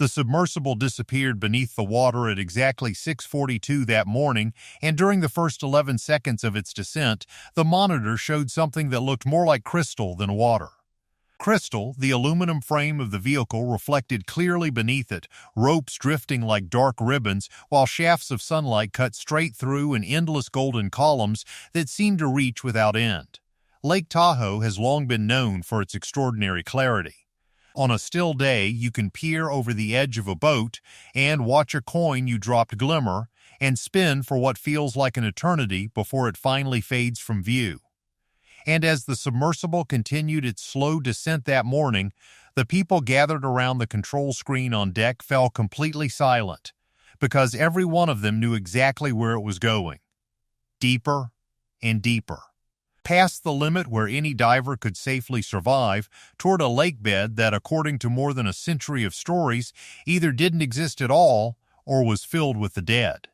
The submersible disappeared beneath the water at exactly 6:42 that morning, and during the first 11 seconds of its descent, the monitor showed something that looked more like crystal than water. Crystal, the aluminum frame of the vehicle, reflected clearly beneath it, ropes drifting like dark ribbons, while shafts of sunlight cut straight through in endless golden columns that seemed to reach without end. Lake Tahoe has long been known for its extraordinary clarity. On a still day, you can peer over the edge of a boat and watch a coin you dropped glimmer and spin for what feels like an eternity before it finally fades from view. And as the submersible continued its slow descent that morning, the people gathered around the control screen on deck fell completely silent, because every one of them knew exactly where it was going. Deeper and deeper. Past the limit where any diver could safely survive, toward a lakebed that, according to more than a century of stories, either didn't exist at all or was filled with the dead.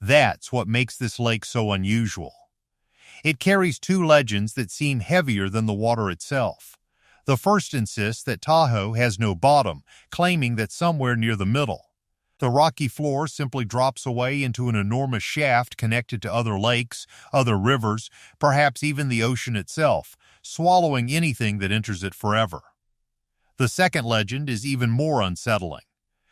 That's what makes this lake so unusual. It carries two legends that seem heavier than the water itself. The first insists that Tahoe has no bottom, claiming that somewhere near the middle, the rocky floor simply drops away into an enormous shaft connected to other lakes, other rivers, perhaps even the ocean itself, swallowing anything that enters it forever. The second legend is even more unsettling.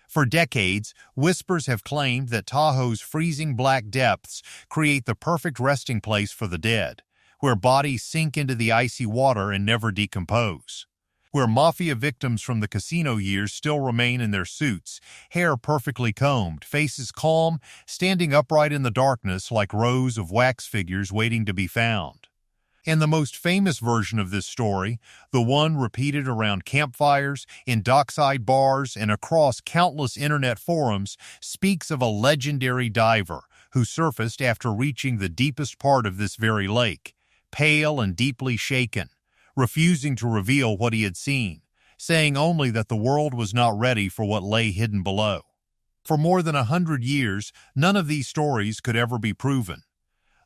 For decades, whispers have claimed that Tahoe's freezing black depths create the perfect resting place for the dead, where bodies sink into the icy water and never decompose, where mafia victims from the casino years still remain in their suits, hair perfectly combed, faces calm, standing upright in the darkness like rows of wax figures waiting to be found. And the most famous version of this story, the one repeated around campfires, in dockside bars, and across countless internet forums, speaks of a legendary diver who surfaced after reaching the deepest part of this very lake, pale and deeply shaken, refusing to reveal what he had seen, saying only that the world was not ready for what lay hidden below. For more than 100 years, none of these stories could ever be proven.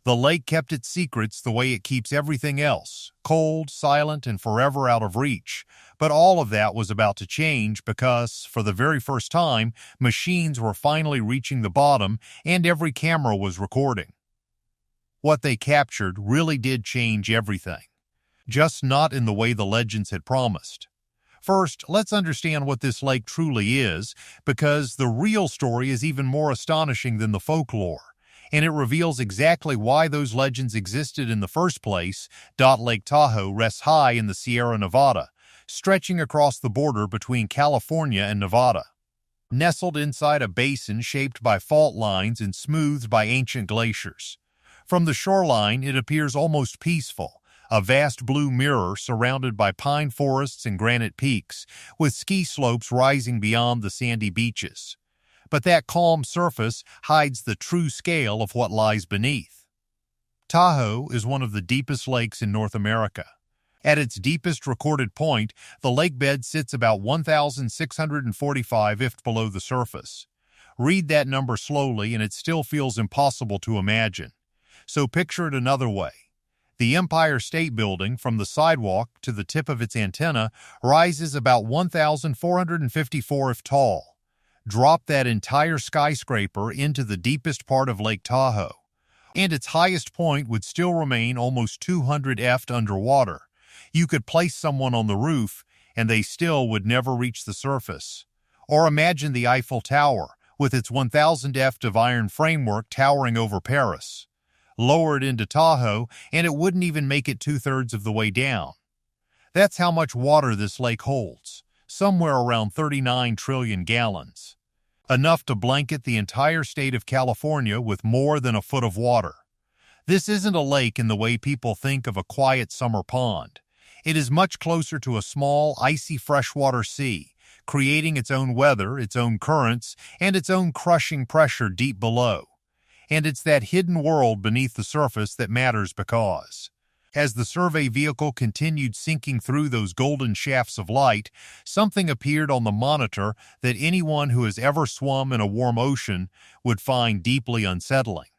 The lake kept its secrets the way it keeps everything else, cold, silent, and forever out of reach. But all of that was about to change because, for the very first time, machines were finally reaching the bottom and every camera was recording. What they captured really did change everything, just not in the way the legends had promised. First, let's understand what this lake truly is, because the real story is even more astonishing than the folklore, and it reveals exactly why those legends existed in the first place. Lake Tahoe rests high in the Sierra Nevada, stretching across the border between California and Nevada. Nestled inside a basin shaped by fault lines and smoothed by ancient glaciers. From the shoreline, it appears almost peaceful, a vast blue mirror surrounded by pine forests and granite peaks, with ski slopes rising beyond the sandy beaches. But that calm surface hides the true scale of what lies beneath. Tahoe is one of the deepest lakes in North America. At its deepest recorded point, the lakebed sits about 1,645 feet below the surface. Read that number slowly and it still feels impossible to imagine. So picture it another way. The Empire State Building, from the sidewalk to the tip of its antenna, rises about 1,454 feet tall. Drop that entire skyscraper into the deepest part of Lake Tahoe, and its highest point would still remain almost 200 feet underwater. You could place someone on the roof, and they still would never reach the surface. Or imagine the Eiffel Tower, with its 1,000 feet of iron framework towering over Paris. Lower it into Tahoe, and it wouldn't even make it 2/3 of the way down. That's how much water this lake holds, somewhere around 39 trillion gallons. Enough to blanket the entire state of California with more than a foot of water. This isn't a lake in the way people think of a quiet summer pond. It is much closer to a small, icy freshwater sea, creating its own weather, its own currents, and its own crushing pressure deep below. And it's that hidden world beneath the surface that matters because, as the survey vehicle continued sinking through those golden shafts of light, something appeared on the monitor that anyone who has ever swum in a warm ocean would find deeply unsettling.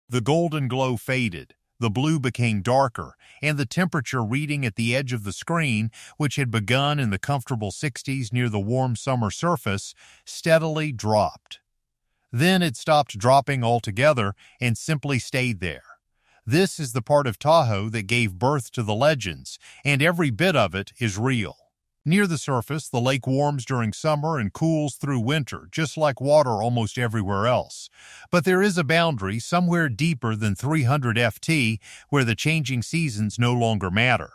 The golden glow faded, the blue became darker, and the temperature reading at the edge of the screen, which had begun in the comfortable 60s near the warm summer surface, steadily dropped. Then it stopped dropping altogether and simply stayed there. This is the part of Tahoe that gave birth to the legends, and every bit of it is real. Near the surface, the lake warms during summer and cools through winter, just like water almost everywhere else. But there is a boundary somewhere deeper than 300 FT where the changing seasons no longer matter.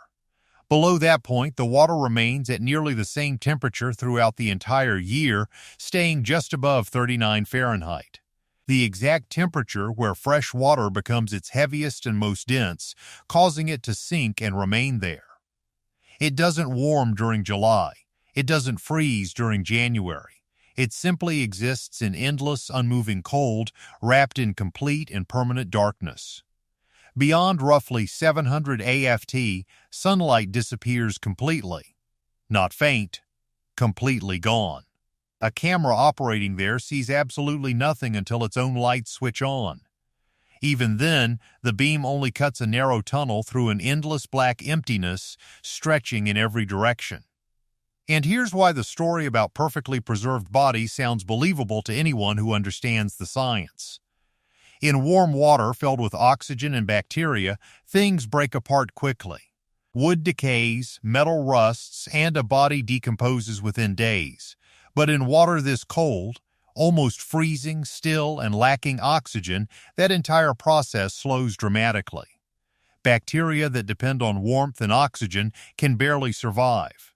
Below that point, the water remains at nearly the same temperature throughout the entire year, staying just above 39 Fahrenheit. The exact temperature where fresh water becomes its heaviest and most dense, causing it to sink and remain there. It doesn't warm during July. It doesn't freeze during January. It simply exists in endless, unmoving cold, wrapped in complete and permanent darkness. Beyond roughly 700 AFT, sunlight disappears completely. Not faint, completely gone. A camera operating there sees absolutely nothing until its own lights switch on. Even then, the beam only cuts a narrow tunnel through an endless black emptiness, stretching in every direction. And here's why the story about perfectly preserved bodies sounds believable to anyone who understands the science. In warm water filled with oxygen and bacteria, things break apart quickly. Wood decays, metal rusts, and a body decomposes within days. But in water this cold, almost freezing, still, and lacking oxygen, that entire process slows dramatically. Bacteria that depend on warmth and oxygen can barely survive.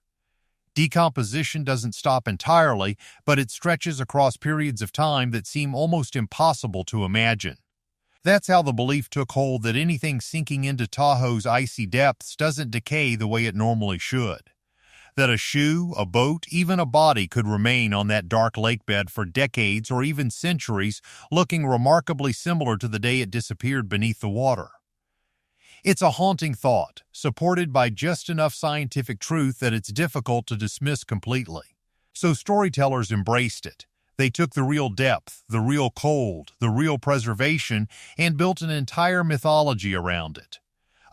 Decomposition doesn't stop entirely, but it stretches across periods of time that seem almost impossible to imagine. That's how the belief took hold that anything sinking into Tahoe's icy depths doesn't decay the way it normally should. That a shoe, a boat, even a body could remain on that dark lakebed for decades or even centuries, looking remarkably similar to the day it disappeared beneath the water. It's a haunting thought, supported by just enough scientific truth that it's difficult to dismiss completely. So storytellers embraced it. They took the real depth, the real cold, the real preservation, and built an entire mythology around it.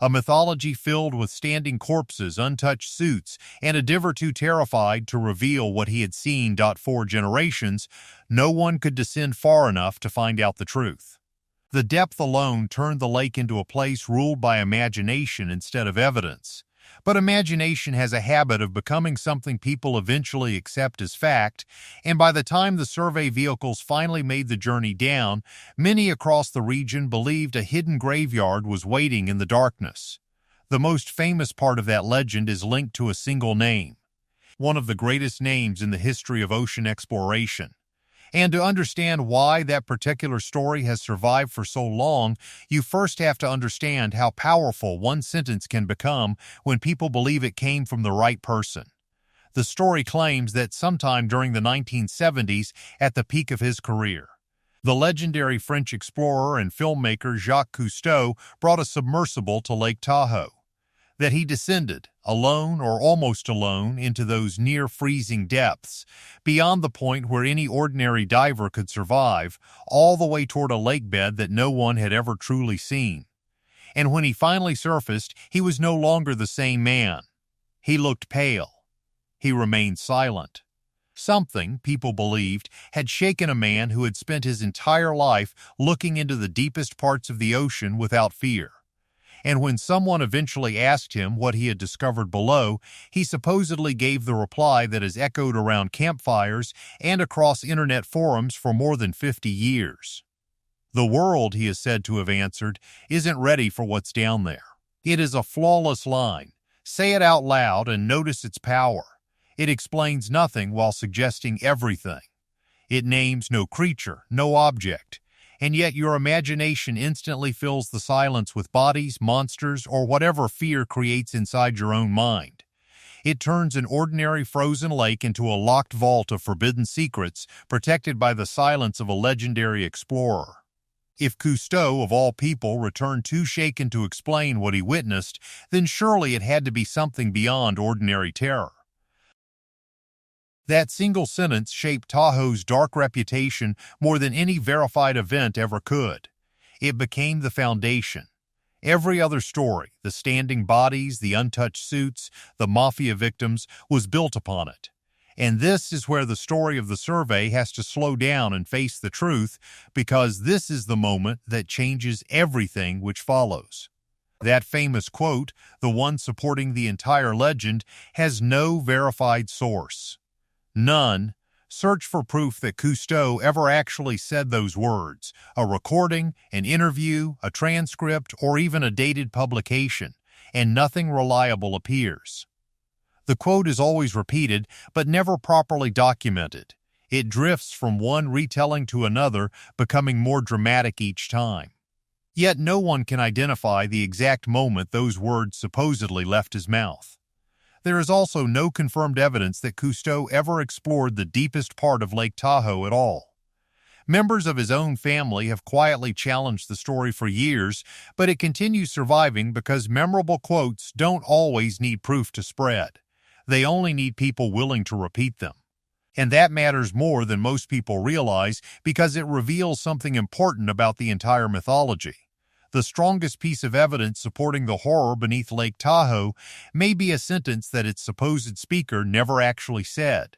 A mythology filled with standing corpses, untouched suits, and a diver too terrified to reveal what he had seen. For generations, no one could descend far enough to find out the truth. The depth alone turned the lake into a place ruled by imagination instead of evidence. But imagination has a habit of becoming something people eventually accept as fact, and by the time the survey vehicles finally made the journey down, many across the region believed a hidden graveyard was waiting in the darkness. The most famous part of that legend is linked to a single name, one of the greatest names in the history of ocean exploration. And to understand why that particular story has survived for so long, you first have to understand how powerful one sentence can become when people believe it came from the right person. The story claims that sometime during the 1970s, at the peak of his career, the legendary French explorer and filmmaker Jacques Cousteau brought a submersible to Lake Tahoe. That he descended, alone or almost alone, into those near-freezing depths, beyond the point where any ordinary diver could survive, all the way toward a lakebed that no one had ever truly seen. And when he finally surfaced, he was no longer the same man. He looked pale. He remained silent. Something, people believed, had shaken a man who had spent his entire life looking into the deepest parts of the ocean without fear. And when someone eventually asked him what he had discovered below, he supposedly gave the reply that has echoed around campfires and across internet forums for more than 50 years. The world, he is said to have answered, isn't ready for what's down there. It is a flawless line. Say it out loud and notice its power. It explains nothing while suggesting everything. It names no creature, no object. And yet your imagination instantly fills the silence with bodies, monsters, or whatever fear creates inside your own mind. It turns an ordinary frozen lake into a locked vault of forbidden secrets, protected by the silence of a legendary explorer. If Cousteau, of all people, returned too shaken to explain what he witnessed, then surely it had to be something beyond ordinary terror. That single sentence shaped Tahoe's dark reputation more than any verified event ever could. It became the foundation. Every other story, the standing bodies, the untouched suits, the mafia victims, was built upon it. And this is where the story of the survey has to slow down and face the truth, because this is the moment that changes everything which follows. That famous quote, the one supporting the entire legend, has no verified source. None. Search for proof that Cousteau ever actually said those words, a recording, an interview, a transcript, or even a dated publication, and nothing reliable appears. The quote is always repeated, but never properly documented. It drifts from one retelling to another, becoming more dramatic each time. Yet no one can identify the exact moment those words supposedly left his mouth. There is also no confirmed evidence that Cousteau ever explored the deepest part of Lake Tahoe at all. Members of his own family have quietly challenged the story for years, but it continues surviving because memorable quotes don't always need proof to spread. They only need people willing to repeat them. And that matters more than most people realize because it reveals something important about the entire mythology. The strongest piece of evidence supporting the horror beneath Lake Tahoe may be a sentence that its supposed speaker never actually said.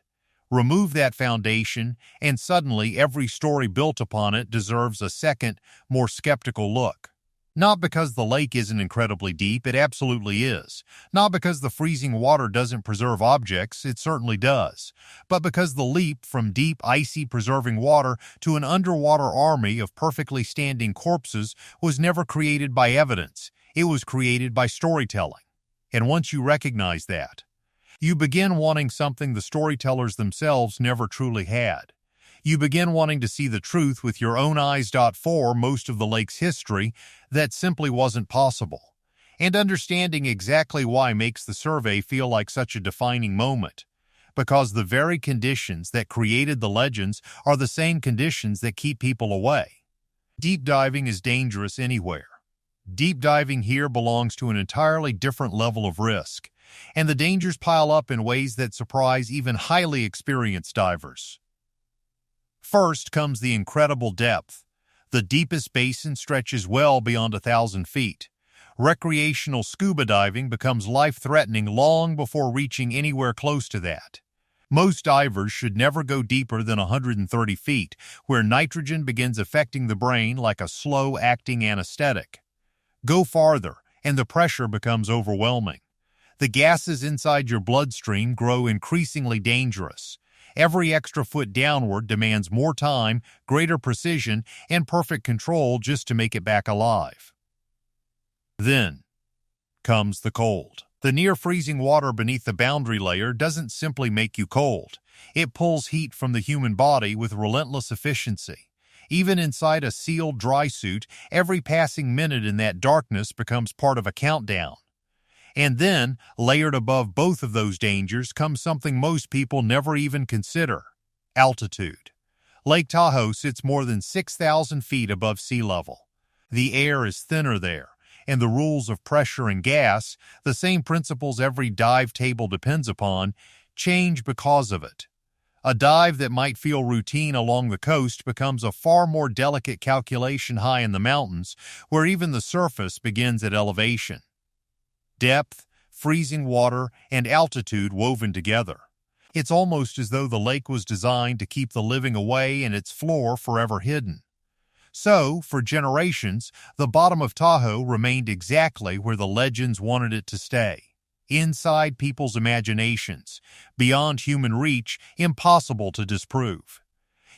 Remove that foundation, and suddenly every story built upon it deserves a second, more skeptical look. Not because the lake isn't incredibly deep, it absolutely is. Not because the freezing water doesn't preserve objects, it certainly does. But because the leap from deep, icy, preserving water to an underwater army of perfectly standing corpses was never created by evidence. It was created by storytelling. And once you recognize that, you begin wanting something the storytellers themselves never truly had. You begin wanting to see the truth with your own eyes. For most of the lake's history, that simply wasn't possible. And understanding exactly why makes the survey feel like such a defining moment. Because the very conditions that created the legends are the same conditions that keep people away. Deep diving is dangerous anywhere. Deep diving here belongs to an entirely different level of risk, and the dangers pile up in ways that surprise even highly experienced divers. First comes the incredible depth. The deepest basin stretches well beyond 1,000 feet. Recreational scuba diving becomes life-threatening long before reaching anywhere close to that. Most divers should never go deeper than 130 feet, where nitrogen begins affecting the brain like a slow-acting anesthetic. Go farther, and the pressure becomes overwhelming. The gases inside your bloodstream grow increasingly dangerous. Every extra foot downward demands more time, greater precision, and perfect control just to make it back alive. Then comes the cold. The near-freezing water beneath the boundary layer doesn't simply make you cold. It pulls heat from the human body with relentless efficiency. Even inside a sealed dry suit, every passing minute in that darkness becomes part of a countdown. And then, layered above both of those dangers, comes something most people never even consider: altitude. Lake Tahoe sits more than 6,000 feet above sea level. The air is thinner there, and the rules of pressure and gas, the same principles every dive table depends upon, change because of it. A dive that might feel routine along the coast becomes a far more delicate calculation high in the mountains, where even the surface begins at elevation. Depth, freezing water, and altitude woven together. It's almost as though the lake was designed to keep the living away and its floor forever hidden. So, for generations, the bottom of Tahoe remained exactly where the legends wanted it to stay. Inside people's imaginations, beyond human reach, impossible to disprove.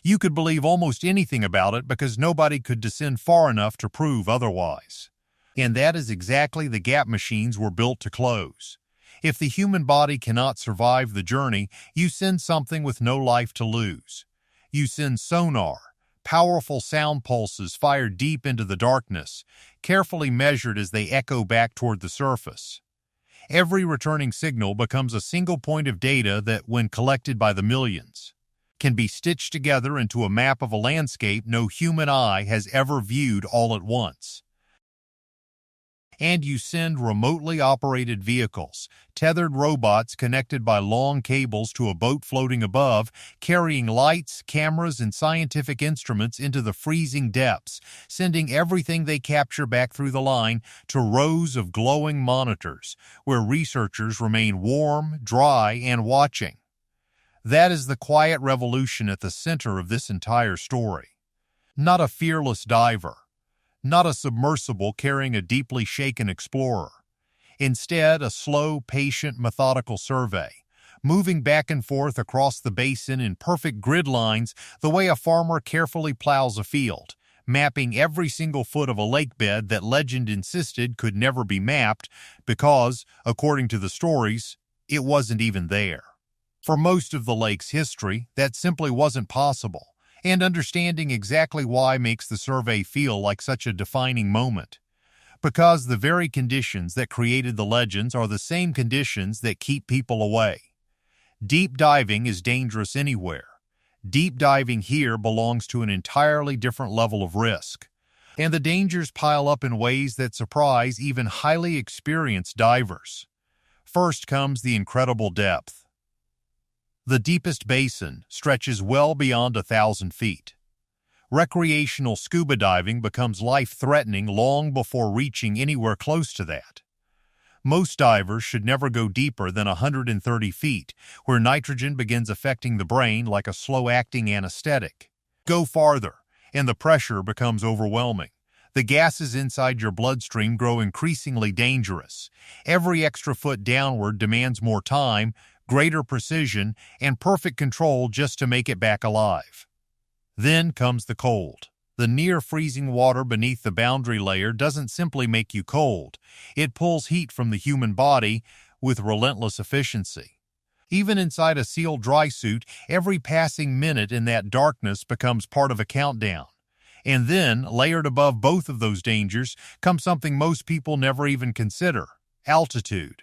You could believe almost anything about it because nobody could descend far enough to prove otherwise. And that is exactly the gap machines were built to close. If the human body cannot survive the journey, you send something with no life to lose. You send sonar, powerful sound pulses fired deep into the darkness, carefully measured as they echo back toward the surface. Every returning signal becomes a single point of data that, when collected by the millions, can be stitched together into a map of a landscape no human eye has ever viewed all at once. and you send remotely operated vehicles, tethered robots connected by long cables to a boat floating above, carrying lights, cameras, and scientific instruments into the freezing depths, sending everything they capture back through the line to rows of glowing monitors, where researchers remain warm, dry, and watching. That is the quiet revolution at the center of this entire story. Not a fearless diver, not a submersible carrying a deeply shaken explorer. Instead, a slow, patient, methodical survey, moving back and forth across the basin in perfect grid lines the way a farmer carefully plows a field, mapping every single foot of a lakebed that legend insisted could never be mapped because, according to the stories, it wasn't even there. For most of the lake's history, that simply wasn't possible, and understanding exactly why makes the survey feel like such a defining moment. Because the very conditions that created the legends are the same conditions that keep people away. Deep diving is dangerous anywhere. Deep diving here belongs to an entirely different level of risk. And the dangers pile up in ways that surprise even highly experienced divers. First comes the incredible depth. The deepest basin stretches well beyond 1,000 feet. Recreational scuba diving becomes life-threatening long before reaching anywhere close to that. Most divers should never go deeper than 130 feet, where nitrogen begins affecting the brain like a slow-acting anesthetic. Go farther, and the pressure becomes overwhelming. The gases inside your bloodstream grow increasingly dangerous. Every extra foot downward demands more time, greater precision, and perfect control just to make it back alive. Then comes the cold. The near-freezing water beneath the boundary layer doesn't simply make you cold. It pulls heat from the human body with relentless efficiency. Even inside a sealed dry suit, every passing minute in that darkness becomes part of a countdown. And then, layered above both of those dangers, comes something most people never even consider: altitude.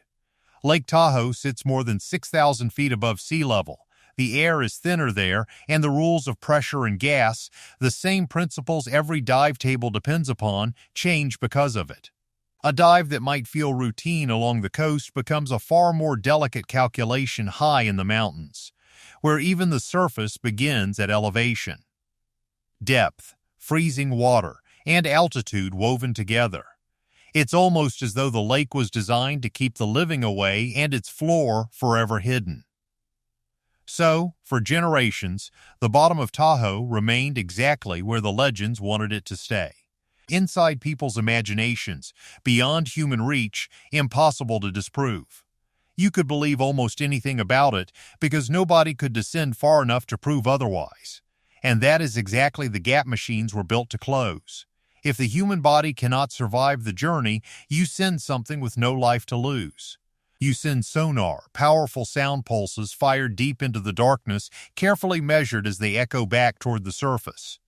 Lake Tahoe sits more than 6,000 feet above sea level. The air is thinner there, and the rules of pressure and gas, the same principles every dive table depends upon, change because of it. A dive that might feel routine along the coast becomes a far more delicate calculation high in the mountains, where even the surface begins at elevation. Depth, freezing water, and altitude woven together. It's almost as though the lake was designed to keep the living away and its floor forever hidden. So, for generations, the bottom of Tahoe remained exactly where the legends wanted it to stay. Inside people's imaginations, beyond human reach, impossible to disprove. You could believe almost anything about it because nobody could descend far enough to prove otherwise. And that is exactly the gap machines were built to close. If the human body cannot survive the journey, you send something with no life to lose. You send sonar, powerful sound pulses fired deep into the darkness, carefully measured as they echo back toward the surface.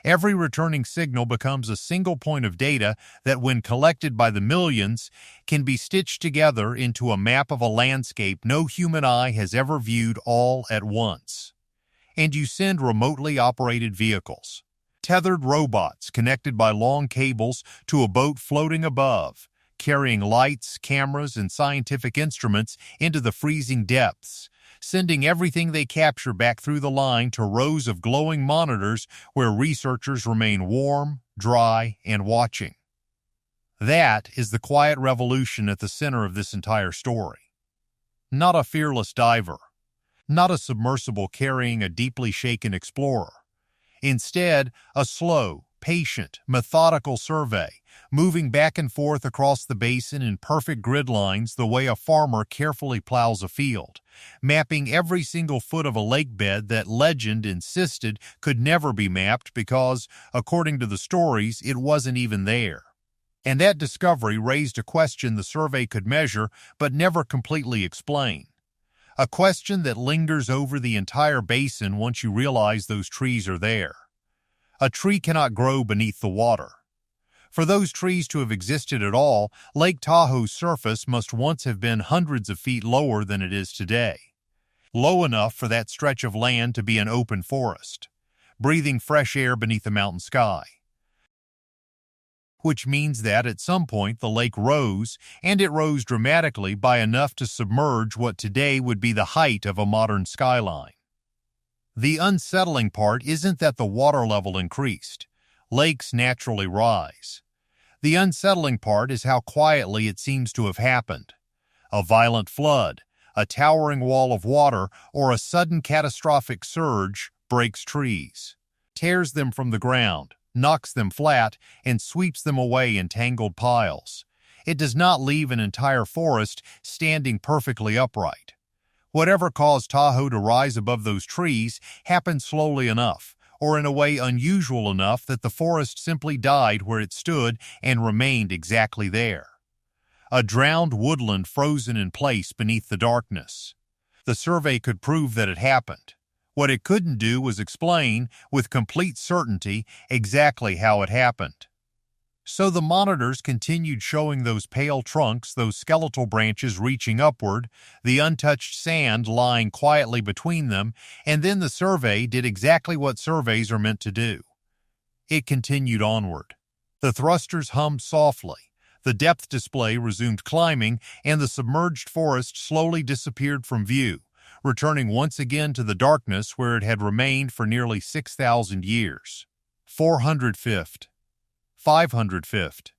Every returning signal becomes a single point of data that, when collected by the millions, can be stitched together into a map of a landscape no human eye has ever viewed all at once. And you send remotely operated vehicles. Tethered robots connected by long cables to a boat floating above, carrying lights, cameras, and scientific instruments into the freezing depths, sending everything they capture back through the line to rows of glowing monitors where researchers remain warm, dry, and watching. That is the quiet revolution at the center of this entire story. Not a fearless diver, not a submersible carrying a deeply shaken explorer. Instead, a slow, patient, methodical survey, moving back and forth across the basin in perfect grid lines the way a farmer carefully plows a field, mapping every single foot of a lakebed that legend insisted could never be mapped because, according to the stories, it wasn't even there. And that discovery raised a question the survey could measure but never completely explain. A question that lingers over the entire basin once you realize those trees are there. A tree cannot grow beneath the water. For those trees to have existed at all, Lake Tahoe's surface must once have been hundreds of feet lower than it is today. Low enough for that stretch of land to be an open forest, breathing fresh air beneath the mountain sky. which means that at some point the lake rose, and it rose dramatically by enough to submerge what today would be the height of a modern skyline. The unsettling part isn't that the water level increased. Lakes naturally rise. The unsettling part is how quietly it seems to have happened. A violent flood, a towering wall of water, or a sudden catastrophic surge breaks trees, tears them from the ground, knocks them flat, and sweeps them away in tangled piles. It does not leave an entire forest standing perfectly upright. Whatever caused Tahoe to rise above those trees happened slowly enough, or in a way unusual enough that the forest simply died where it stood and remained exactly there. A drowned woodland frozen in place beneath the darkness. The survey could prove that it happened. What it couldn't do was explain, with complete certainty, exactly how it happened. So the monitors continued showing those pale trunks, those skeletal branches reaching upward, the untouched sand lying quietly between them, and then the survey did exactly what surveys are meant to do. It continued onward. The thrusters hummed softly, the depth display resumed climbing, and the submerged forest slowly disappeared from view, returning once again to the darkness where it had remained for nearly 6,000 years. 405th. 505th.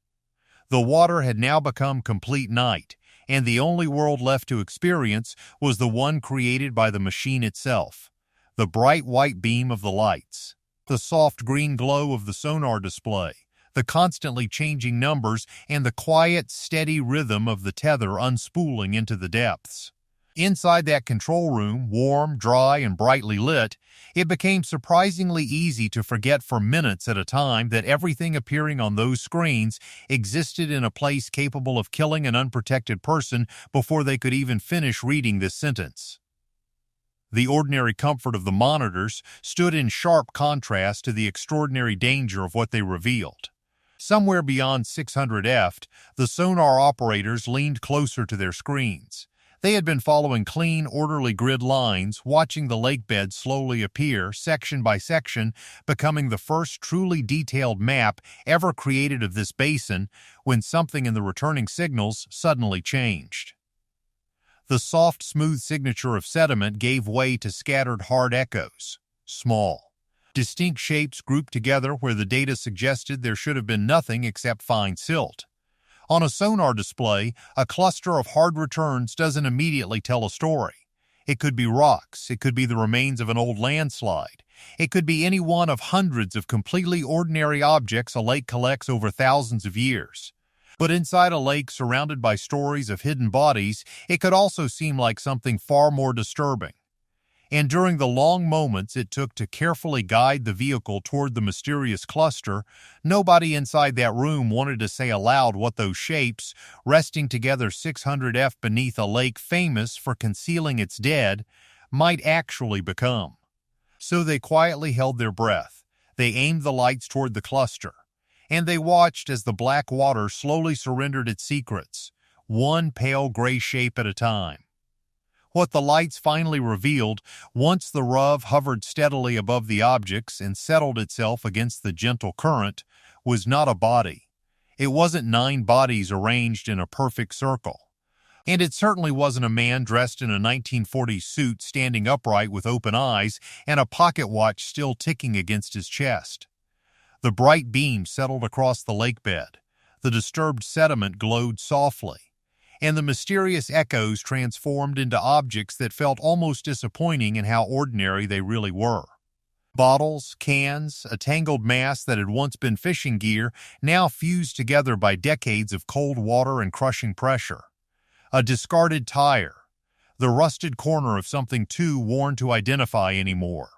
The water had now become complete night, and the only world left to experience was the one created by the machine itself. The bright white beam of the lights, the soft green glow of the sonar display, the constantly changing numbers, and the quiet, steady rhythm of the tether unspooling into the depths. Inside that control room, warm, dry, and brightly lit, it became surprisingly easy to forget for minutes at a time that everything appearing on those screens existed in a place capable of killing an unprotected person before they could even finish reading this sentence. The ordinary comfort of the monitors stood in sharp contrast to the extraordinary danger of what they revealed. Somewhere beyond 600ft, the sonar operators leaned closer to their screens. They had been following clean, orderly grid lines, watching the lakebed slowly appear, section by section, becoming the first truly detailed map ever created of this basin, when something in the returning signals suddenly changed. The soft, smooth signature of sediment gave way to scattered, hard echoes. Small, distinct shapes grouped together where the data suggested there should have been nothing except fine silt. On a sonar display, a cluster of hard returns doesn't immediately tell a story. It could be rocks, it could be the remains of an old landslide, it could be any one of hundreds of completely ordinary objects a lake collects over thousands of years. But inside a lake surrounded by stories of hidden bodies, it could also seem like something far more disturbing. And during the long moments it took to carefully guide the vehicle toward the mysterious cluster, nobody inside that room wanted to say aloud what those shapes, resting together 600ft beneath a lake famous for concealing its dead, might actually become. So they quietly held their breath, they aimed the lights toward the cluster, and they watched as the black water slowly surrendered its secrets, one pale gray shape at a time. What the lights finally revealed, once the RUV hovered steadily above the objects and settled itself against the gentle current, was not a body. It wasn't 9 bodies arranged in a perfect circle. And it certainly wasn't a man dressed in a 1940s suit standing upright with open eyes and a pocket watch still ticking against his chest. The bright beam settled across the lakebed. The disturbed sediment glowed softly, and the mysterious echoes transformed into objects that felt almost disappointing in how ordinary they really were. Bottles, cans, a tangled mass that had once been fishing gear, now fused together by decades of cold water and crushing pressure. A discarded tire, the rusted corner of something too worn to identify anymore.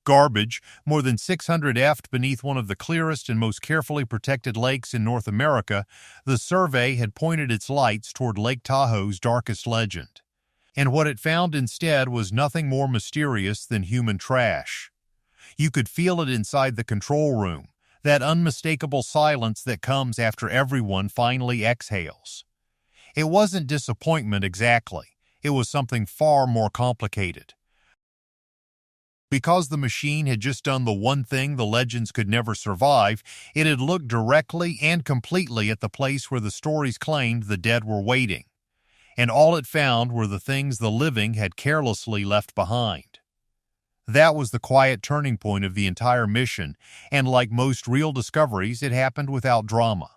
Garbage, more than 600ft beneath one of the clearest and most carefully protected lakes in North America, the survey had pointed its lights toward Lake Tahoe's darkest legend. And what it found instead was nothing more mysterious than human trash. You could feel it inside the control room, that unmistakable silence that comes after everyone finally exhales. It wasn't disappointment exactly, it was something far more complicated. Because the machine had just done the one thing the legends could never survive, it had looked directly and completely at the place where the stories claimed the dead were waiting. And all it found were the things the living had carelessly left behind. That was the quiet turning point of the entire mission, and like most real discoveries, it happened without drama.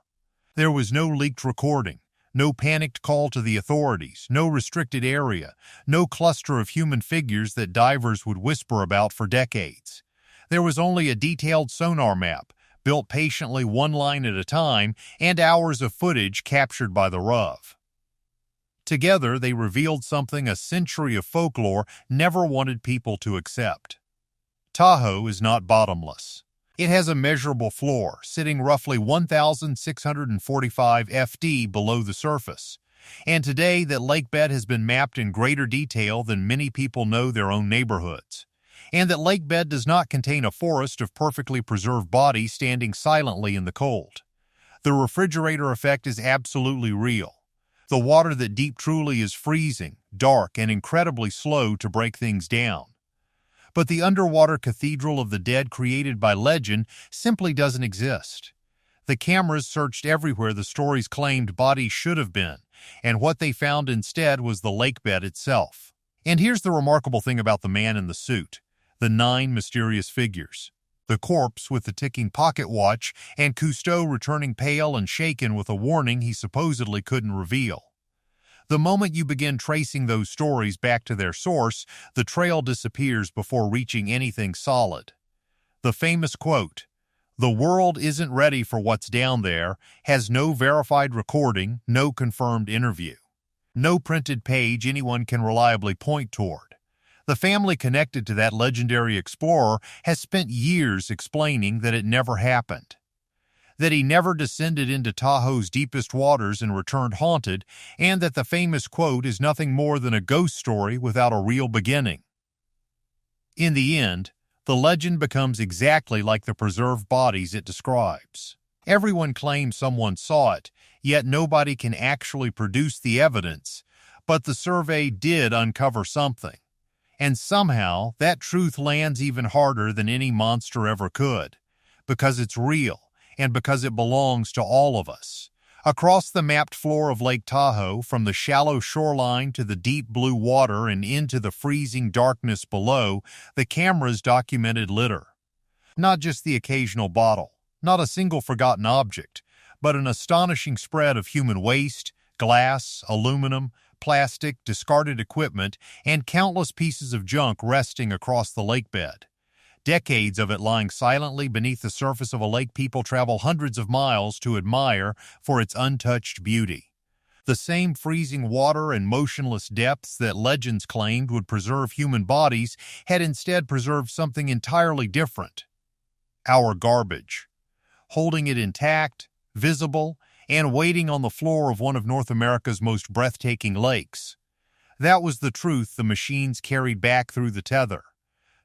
There was no leaked recording, no panicked call to the authorities, no restricted area, no cluster of human figures that divers would whisper about for decades. There was only a detailed sonar map, built patiently one line at a time, and hours of footage captured by the ROV. Together, they revealed something a century of folklore never wanted people to accept. Tahoe is not bottomless. It has a measurable floor, sitting roughly 1,645 FD below the surface. And today, that lakebed has been mapped in greater detail than many people know their own neighborhoods. And that lakebed does not contain a forest of perfectly preserved bodies standing silently in the cold. The refrigerator effect is absolutely real. The water that deep truly is freezing, dark, and incredibly slow to break things down. But the underwater cathedral of the dead created by legend simply doesn't exist. The cameras searched everywhere the stories claimed bodies should have been, and what they found instead was the lakebed itself. And here's the remarkable thing about the man in the suit, the 9 mysterious figures. The corpse with the ticking pocket watch, and Cousteau returning pale and shaken with a warning he supposedly couldn't reveal. The moment you begin tracing those stories back to their source, the trail disappears before reaching anything solid. The famous quote, "The world isn't ready for what's down there," has no verified recording, no confirmed interview. No printed page anyone can reliably point toward. The family connected to that legendary explorer has spent years explaining that it never happened. That he never descended into Tahoe's deepest waters and returned haunted, and that the famous quote is nothing more than a ghost story without a real beginning. In the end, the legend becomes exactly like the preserved bodies it describes. Everyone claims someone saw it, yet nobody can actually produce the evidence, but the survey did uncover something. And somehow, that truth lands even harder than any monster ever could, because it's real, and because it belongs to all of us. Across the mapped floor of Lake Tahoe, from the shallow shoreline to the deep blue water and into the freezing darkness below, the cameras documented litter. Not just the occasional bottle, not a single forgotten object, but an astonishing spread of human waste, glass, aluminum, plastic, discarded equipment, and countless pieces of junk resting across the lakebed. Decades of it lying silently beneath the surface of a lake people travel hundreds of miles to admire for its untouched beauty. The same freezing water and motionless depths that legends claimed would preserve human bodies had instead preserved something entirely different. Our garbage. Holding it intact, visible, and waiting on the floor of one of North America's most breathtaking lakes. That was the truth the machines carried back through the tether.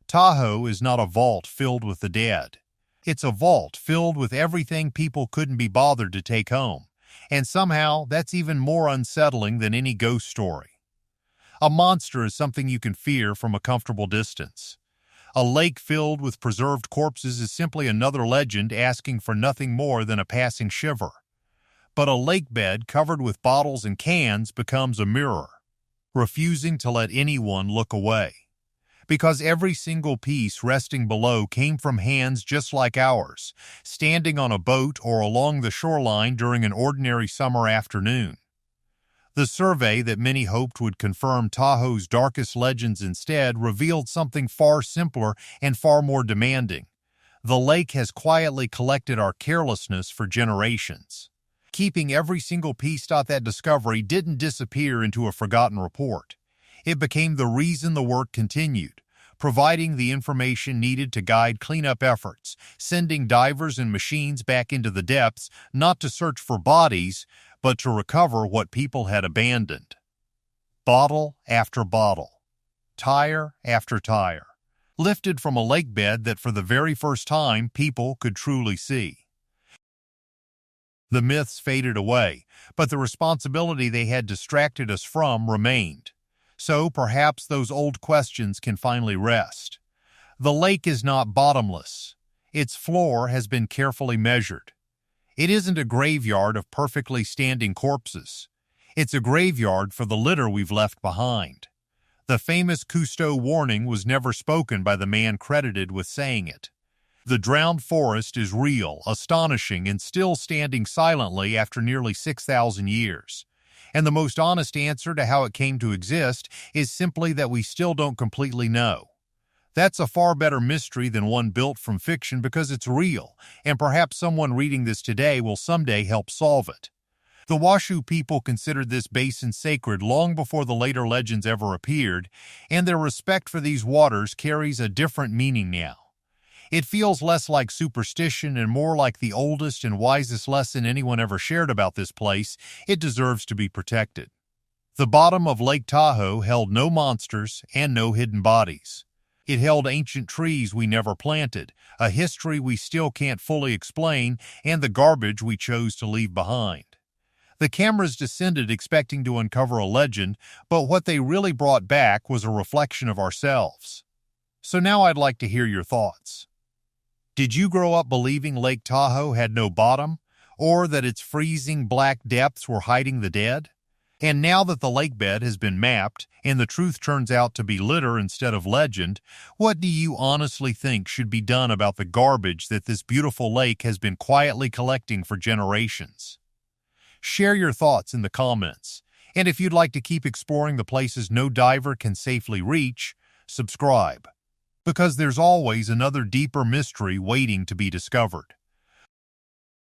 Tahoe is not a vault filled with the dead. It's a vault filled with everything people couldn't be bothered to take home, and somehow that's even more unsettling than any ghost story. A monster is something you can fear from a comfortable distance. A lake filled with preserved corpses is simply another legend asking for nothing more than a passing shiver. But a lakebed covered with bottles and cans becomes a mirror, refusing to let anyone look away. Because every single piece resting below came from hands just like ours, standing on a boat or along the shoreline during an ordinary summer afternoon. The survey that many hoped would confirm Tahoe's darkest legends instead revealed something far simpler and far more demanding. The lake has quietly collected our carelessness for generations. Keeping every single piece. That discovery didn't disappear into a forgotten report. It became the reason the work continued, providing the information needed to guide cleanup efforts, sending divers and machines back into the depths, not to search for bodies, but to recover what people had abandoned. Bottle after bottle, tire after tire, lifted from a lakebed that for the very first time people could truly see. The myths faded away, but the responsibility they had distracted us from remained. So perhaps those old questions can finally rest. The lake is not bottomless. Its floor has been carefully measured. It isn't a graveyard of perfectly standing corpses. It's a graveyard for the litter we've left behind. The famous Cousteau warning was never spoken by the man credited with saying it. The drowned forest is real, astonishing, and still standing silently after nearly 6,000 years. And the most honest answer to how it came to exist is simply that we still don't completely know. That's a far better mystery than one built from fiction because it's real, and perhaps someone reading this today will someday help solve it. The Washoe people considered this basin sacred long before the later legends ever appeared, and their respect for these waters carries a different meaning now. It feels less like superstition and more like the oldest and wisest lesson anyone ever shared about this place. It deserves to be protected. The bottom of Lake Tahoe held no monsters and no hidden bodies. It held ancient trees we never planted, a history we still can't fully explain, and the garbage we chose to leave behind. The cameras descended expecting to uncover a legend, but what they really brought back was a reflection of ourselves. So now I'd like to hear your thoughts. Did you grow up believing Lake Tahoe had no bottom, or that its freezing black depths were hiding the dead? And now that the lakebed has been mapped, and the truth turns out to be litter instead of legend, what do you honestly think should be done about the garbage that this beautiful lake has been quietly collecting for generations? Share your thoughts in the comments, and if you'd like to keep exploring the places no diver can safely reach, subscribe, because there's always another deeper mystery waiting to be discovered.